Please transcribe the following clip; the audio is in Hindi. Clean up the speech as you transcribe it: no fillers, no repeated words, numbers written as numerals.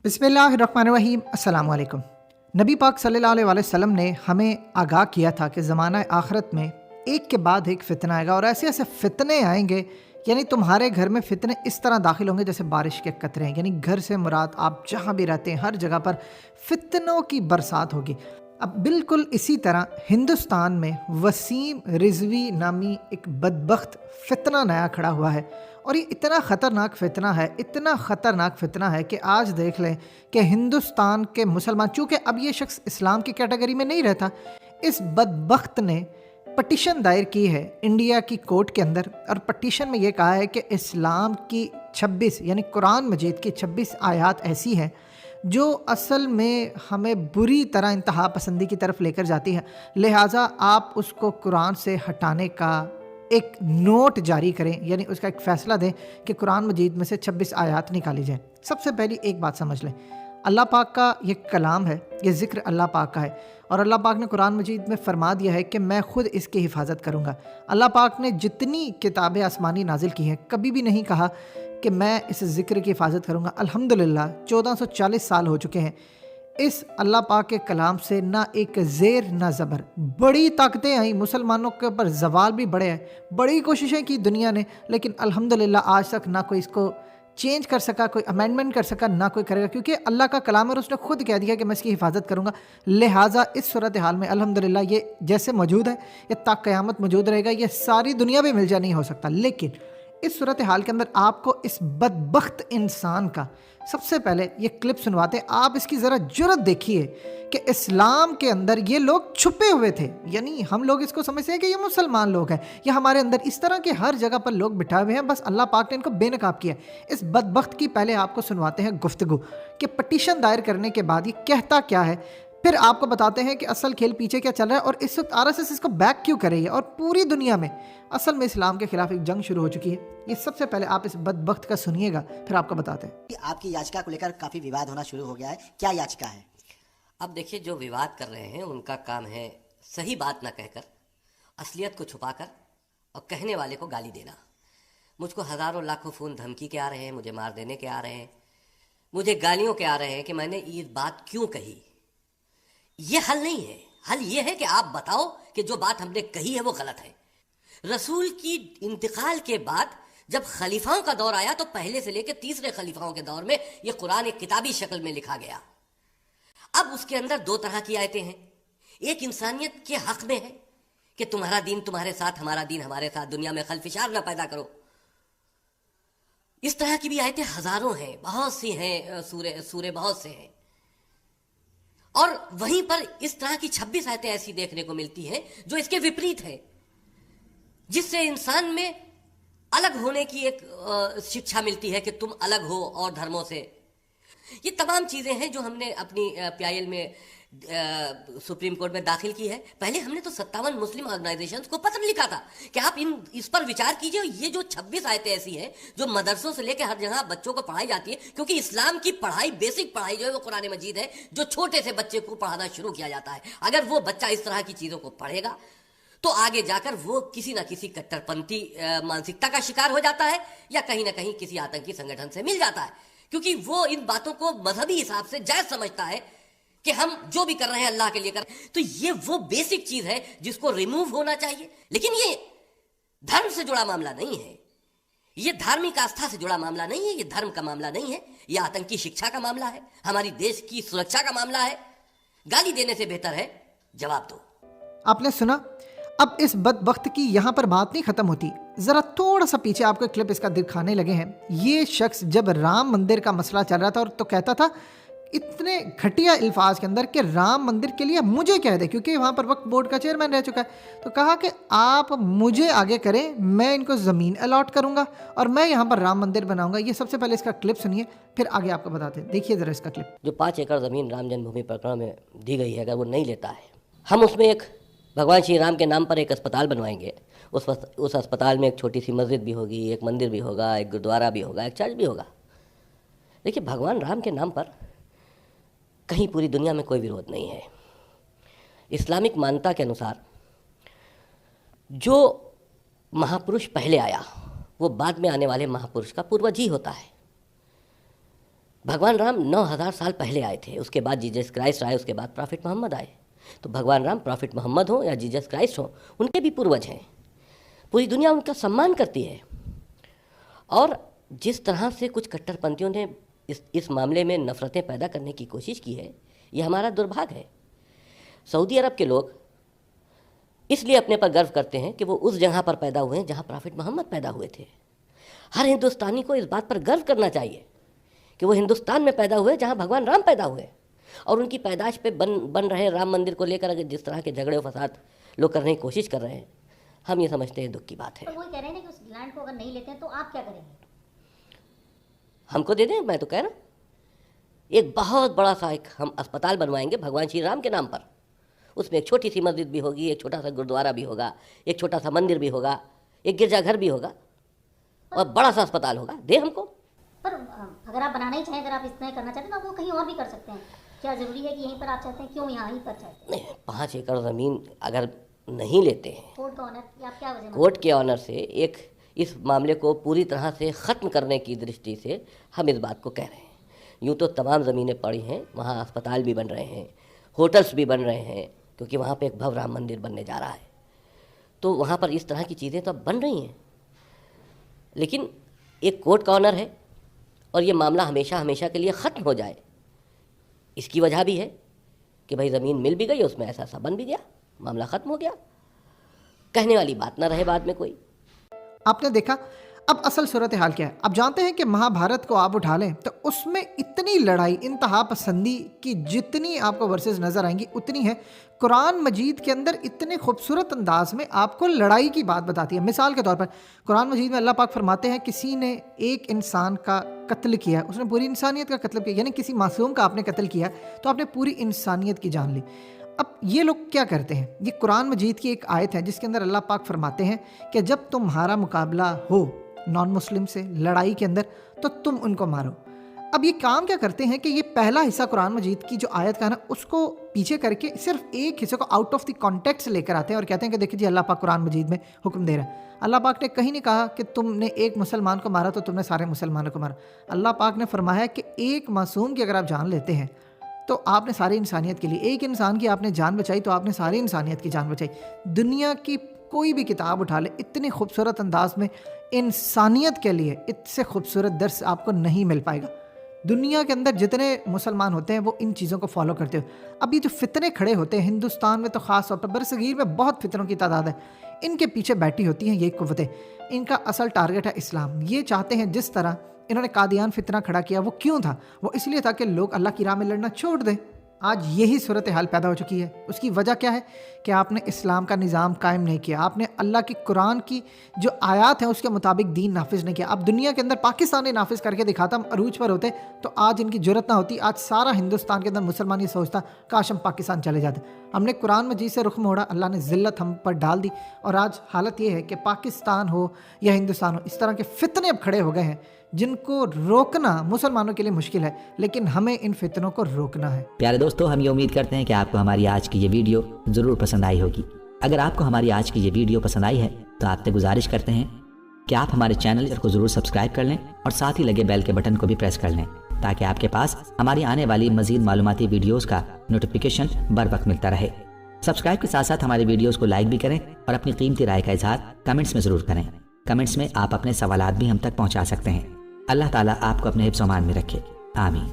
बिस्मिल्लाहिर्रहमानिर्रहीम। अस्सलाम वालेकुम। नबी पाक सल्लल्लाहु अलैहि वसल्लम ने हमें आगाह किया था कि ज़माना आखिरत में एक के बाद एक फ़ितना आएगा और ऐसे ऐसे फ़ितने आएंगे, यानी तुम्हारे घर में फ़ितने इस तरह दाखिल होंगे जैसे बारिश के कतरे हैं। यानी घर से मुराद आप जहाँ भी रहते हैं हर जगह पर फ़ितनों की बरसात होगी। अब बिल्कुल इसी तरह हिंदुस्तान में वसीम रिजवी नामी एक बदबख्त फ़ितना नया खड़ा हुआ है और ये इतना ख़तरनाक फ़ितना है, इतना ख़तरनाक फ़ितना है कि आज देख लें कि हिंदुस्तान के मुसलमान, चूँकि अब ये शख्स इस्लाम की कैटेगरी में नहीं रहता, इस बदबख्त ने पटिशन दायर की है इंडिया की कोर्ट के अंदर और पटिशन में ये कहा है कि इस्लाम की 26 यानी कुरान मजीद की 26 आयत ऐसी हैं जो असल में हमें बुरी तरह इंतहा पसंदी की तरफ लेकर जाती है, लिहाजा आप उसको कुरान से हटाने का एक नोट जारी करें, यानी उसका एक फ़ैसला दें कि कुरान मजीद में से 26 आयत निकाली जाए। सबसे पहली एक बात समझ लें, अल्लाह पाक का ये कलाम है, ये ज़िक्र अल्लाह पाक का है और अल्लाह पाक ने कुरान मजीद में फ़रमा दिया है कि मैं ख़ुद इसकी हिफाजत करूँगा। अल्लाह पाक ने जितनी किताबें आसमानी नाजिल की हैं कभी भी नहीं कहा कि मैं इस ज़िक्र की हिफाजत करूँगा। अल्हम्दुलिल्लाह 1440 साल हो चुके हैं, इस अल्लाह पाक के कलाम से ना एक ज़ेर ना ज़बर, बड़ी ताकतें आई, मुसलमानों के ऊपर जवाल भी बढ़े हैं, बड़ी कोशिशें की दुनिया ने, लेकिन अल्हम्दुलिल्लाह आज तक ना कोई इसको चेंज कर सका, कोई अमेंडमेंट कर सका, ना कोई करेगा, क्योंकि अल्लाह का कलाम है और उसने खुद कह दिया कि मैं इसकी हिफाजत करूँगा। लिहाजा इस सूरत हाल में अल्हम्दुलिल्लाह ये जैसे मौजूद है ये ताक क़यामत मौजूद रहेगा, ये सारी दुनिया में मिल जा नहीं हो सकता। लेकिन इस सूरत हाल के अंदर आपको इस बदबख्त इंसान का सबसे पहले ये क्लिप सुनवाते हैं, आप इसकी ज़रा जुर्रत देखिए कि इस्लाम के अंदर ये लोग छुपे हुए थे। यानी हम लोग इसको समझते हैं कि ये मुसलमान लोग हैं या हमारे अंदर इस तरह के हर जगह पर लोग बिठाए हुए हैं, बस अल्लाह पाक ने इनको बेनकाब किया। इस बदबख्त की पहले आपको सुनवाते हैं गुफ्तगू कि पटिशन दायर करने के बाद ये कहता क्या है, फिर आपको बताते हैं कि असल खेल पीछे क्या चल रहा है और इस वक्त आरएसएस इसको बैक क्यों कर रही है और पूरी दुनिया में असल में इस्लाम के खिलाफ एक जंग शुरू हो चुकी है। ये सबसे पहले आप इस बदबख्त का सुनिएगा, फिर आपको बताते हैं। आपकी याचिका को लेकर काफी विवाद होना शुरू हो गया है, क्या याचिका है? अब देखिए, जो विवाद कर रहे हैं उनका काम है सही बात ना कहकर असलियत को छुपाकर और कहने वाले को गाली देना। मुझको हज़ारों लाखों फ़ोन धमकी के आ रहे हैं, मुझे मार देने के आ रहे हैं, मुझे गालियों के आ रहे हैं कि मैंने ये बात क्यों कही। ये हल नहीं है। हल ये है कि आप बताओ कि जो बात हमने कही है वो गलत है। रसूल की इंतकाल के बाद जब खलीफाओं का दौर आया तो पहले से लेकर तीसरे खलीफाओं के दौर में ये कुरान एक किताबी शक्ल में लिखा गया। अब उसके अंदर दो तरह की आयतें हैं। एक इंसानियत के हक में है कि तुम्हारा दीन तुम्हारे साथ, हमारा दीन हमारे साथ, दुनिया में खलफिशार ना पैदा करो। इस तरह की भी आयतें हजारों हैं, बहुत सी हैं, सूरे बहुत से हैं। और वहीं पर इस तरह की 26 आयतें ऐसी देखने को मिलती हैं जो इसके विपरीत है, जिससे इंसान में अलग होने की एक शिक्षा मिलती है कि तुम अलग हो और धर्मों से। ये तमाम चीज़ें हैं जो हमने अपनी पीआईएल में सुप्रीम कोर्ट में दाखिल की है। पहले हमने तो 57 मुस्लिम ऑर्गेनाइजेशंस को पत्र लिखा था कि आप इस पर विचार कीजिए। ये जो 26 आयतें ऐसी हैं जो मदरसों से लेकर हर जगह बच्चों को पढ़ाई जाती है, क्योंकि इस्लाम की पढ़ाई, बेसिक पढ़ाई जो है वो कुरान मजीद है, जो छोटे से बच्चे को पढ़ाना शुरू किया जाता है। अगर वो बच्चा इस तरह की चीज़ों को पढ़ेगा तो आगे जाकर वो किसी ना किसी कट्टरपंथी मानसिकता का शिकार हो जाता है या कहीं ना कहीं किसी आतंकी संगठन से मिल जाता है, क्योंकि वो इन बातों को मजहबी हिसाब से जायज समझता है कि हम जो भी कर रहे हैं अल्लाह के लिए कर रहे हैं। तो ये वो बेसिक चीज है जिसको रिमूव होना चाहिए। लेकिन ये धर्म से जुड़ा मामला नहीं है, ये धार्मिक आस्था से जुड़ा मामला नहीं है, ये धर्म का मामला नहीं है, ये आतंकी शिक्षा का मामला है, हमारी देश की सुरक्षा का मामला है। गाली देने से बेहतर है जवाब दो। आपने सुना। अब इस बदबख्त की यहाँ पर बात नहीं ख़त्म होती, ज़रा थोड़ा सा पीछे आपको क्लिप इसका दिखाने लगे हैं। ये शख्स जब राम मंदिर का मसला चल रहा था और तो कहता था इतने घटिया अल्फाज के अंदर कि राम मंदिर के लिए मुझे कह दे, क्योंकि वहाँ पर वक्फ बोर्ड का चेयरमैन रह चुका है, तो कहा कि आप मुझे आगे करें, मैं इनको ज़मीन अलॉट करूँगा और मैं यहाँ पर राम मंदिर बनाऊँगा। ये सबसे पहले इसका क्लिप सुनिए, फिर आगे आपको बताते हैं। देखिए ज़रा इसका क्लिप। जो 5 एकड़ ज़मीन राम जन्मभूमि प्रकरण में दी गई है, अगर वो नहीं लेता है, हम उसमें एक भगवान श्री राम के नाम पर एक अस्पताल बनवाएंगे। उस अस्पताल में एक छोटी सी मस्जिद भी होगी, एक मंदिर भी होगा, एक गुरुद्वारा भी होगा, एक चर्च भी होगा। देखिए, भगवान राम के नाम पर कहीं पूरी दुनिया में कोई विरोध नहीं है। इस्लामिक मान्यता के अनुसार जो महापुरुष पहले आया वो बाद में आने वाले महापुरुष का पूर्वज ही होता है। भगवान राम 9000 साल पहले आए थे, उसके बाद जीसस क्राइस्ट आए, उसके बाद प्रॉफिट मोहम्मद आए। तो भगवान राम प्रॉफिट मोहम्मद हो या जीसस क्राइस्ट हो, उनके भी पूर्वज हैं। पूरी दुनिया उनका सम्मान करती है। और जिस तरह से कुछ कट्टरपंथियों ने इस मामले में नफ़रतें पैदा करने की कोशिश की है, ये हमारा दुर्भाग्य है। सऊदी अरब के लोग इसलिए अपने पर गर्व करते हैं कि वो उस जगह पर पैदा हुए हैं जहाँ प्रॉफिट मोहम्मद पैदा हुए थे। हर हिंदुस्तानी को इस बात पर गर्व करना चाहिए कि वो हिंदुस्तान में पैदा हुए जहाँ भगवान राम पैदा हुए। और उनकी पैदाश पे बन रहे राम मंदिर को लेकर अगर जिस तरह के झगड़े और फसाद लोग करने की कोशिश कर रहे हैं, हम ये समझते हैं दुख की बात है। तो वो कह रहे हैं कि उस लैंड को अगर नहीं लेते हैं तो आप क्या करेंगे? हमको दे दें, मैं तो कह रहा हूँ एक बहुत बड़ा सा एक हम अस्पताल बनवाएंगे भगवान श्री राम के नाम पर। उसमें एक छोटी सी मस्जिद भी होगी, एक छोटा सा गुरुद्वारा भी होगा, एक छोटा सा मंदिर भी होगा, एक गिरजाघर भी होगा और बड़ा सा अस्पताल होगा। दे हमको। पर अगर आप बनाना ही चाहें, अगर आप इस तरह करना चाहते हैं तो आप वो कहीं और भी कर सकते हैं। क्या ज़रूरी है कि यहीं पर आप चाहते हैं? क्यों यहाँ ही पर चाहते हैं? नहीं, 5 एकड़ ज़मीन अगर नहीं लेते हैं कोर्ट का ऑनर, या आप क्या वजह? कोर्ट के ऑनर से एक इस मामले को पूरी तरह से ख़त्म करने की दृष्टि से हम इस बात को कह रहे हैं। यूँ तो तमाम ज़मीनें पड़ी हैं, वहाँ अस्पताल भी बन रहे हैं, होटल्स भी बन रहे हैं, क्योंकि वहाँ पे एक भव्य राम मंदिर बनने जा रहा है। तो वहाँ पर इस तरह की चीज़ें तो अब बन रही हैं, लेकिन एक कोर्ट का ऑनर है और ये मामला हमेशा हमेशा के लिए ख़त्म हो जाए। इसकी वजह भी है कि भाई ज़मीन मिल भी गई, उसमें ऐसा बन भी गया, मामला ख़त्म हो गया, कहने वाली बात ना रहे बाद में कोई। आपने देखा अब असल सूरत हाल क्या है। अब जानते हैं कि महाभारत को आप उठा लें तो उसमें इतनी लड़ाई इंतहा पसंदी की जितनी आपको वर्सेस नज़र आएंगी उतनी है कुरान मजीद के अंदर इतने खूबसूरत अंदाज में आपको लड़ाई की बात बताती है। मिसाल के तौर पर कुरान मजीद में अल्लाह पाक फरमाते हैं किसी ने एक इंसान का कत्ल किया, उसने पूरी इंसानियत का कत्ल किया, यानी किसी मासूम का आपने कत्ल किया तो आपने पूरी इंसानियत की जान ली। अब ये लोग क्या करते हैं, ये कुरान मजीद की एक आयत है जिसके अंदर अल्लाह पाक फरमाते हैं कि जब तुम्हारा मुकाबला हो नॉन मुस्लिम से लड़ाई के अंदर तो तुम उनको मारो। अब ये काम क्या करते हैं कि ये पहला हिस्सा कुरान मजीद की जो आयत का है ना उसको पीछे करके सिर्फ एक हिस्से को आउट ऑफ द कॉन्टेक्स्ट लेकर आते हैं और कहते हैं कि देखिए जी अल्लाह पाक कुरान मजीद में हुक्म दे रहा है। अल्लाह पाक ने कहीं नहीं कहा कि तुमने एक मुसलमान को मारा तो तुमने सारे मुसलमानों को मारा। अल्लाह पाक ने फरमाया कि एक मासूम की अगर आप जान लेते हैं तो आपने सारी इंसानियत के लिए, एक इंसान की आपने जान बचाई तो आपने सारी इंसानियत की जान बचाई। दुनिया की कोई भी किताब उठा ले, इतनी खूबसूरत अंदाज में इंसानियत के लिए इससे खूबसूरत दर्स आपको नहीं मिल पाएगा। दुनिया के अंदर जितने मुसलमान होते हैं वो इन चीज़ों को फॉलो करते हो। अब ये जो फितने खड़े होते हैं हिंदुस्तान में तो ख़ास तौर पर बरसगीर में बहुत फितनों की तादाद है, इनके पीछे बैठी होती हैं ये कुव्वतें। इनका असल टारगेट है इस्लाम। ये चाहते हैं जिस तरह इन्होंने कादियान फितना खड़ा किया वो क्यों था, वो इसलिए था कि लोग अल्लाह की राह में लड़ना छोड़ दें। आज यही सूरत हाल पैदा हो चुकी है। उसकी वजह क्या है कि आपने इस्लाम का निज़ाम कायम नहीं किया, आपने अल्लाह की कुरान की जो आयात हैं उसके मुताबिक दीन नाफिज नहीं किया। अब दुनिया के अंदर पाकिस्तान ने नाफिज करके दिखाता, हम अरूज पर होते तो आज इनकी जरूरत ना होती। आज सारा हिंदुस्तान के अंदर मुसलमान ये सोचता काश हम पाकिस्तान चले जाते। हमने कुरान मजीद से रुख मोड़ा, अल्लाह ने ज़िल्लत हम पर डाल दी और आज हालत ये है कि पाकिस्तान हो या हिंदुस्तान हो, इस तरह के फितने अब खड़े हो गए हैं जिनको रोकना मुसलमानों के लिए मुश्किल है, लेकिन हमें इन फितनों को रोकना है। प्यारे दोस्तों, हम ये उम्मीद करते हैं कि आपको हमारी आज की ये वीडियो ज़रूर पसंद आई होगी। अगर आपको हमारी आज की ये वीडियो पसंद आई है तो आपसे गुजारिश करते हैं कि आप हमारे चैनल को ज़रूर सब्सक्राइब कर लें और साथ ही लगे बेल के बटन को भी प्रेस कर लें ताकि आपके पास हमारी आने वाली मज़ीद मालूमाती वीडियोज़ का नोटिफिकेशन बर वक्त मिलता रहे। सब्सक्राइब के साथ साथ हमारे वीडियोज़ को लाइक भी करें और अपनी कीमती राय का इजहार कमेंट्स में ज़रूर करें। कमेंट्स में आप अपने सवालात भी हम तक पहुँचा सकते हैं। अल्लाह ताला आपको अपने हिफ्ज़-ओ-मान में रखे। आमीन।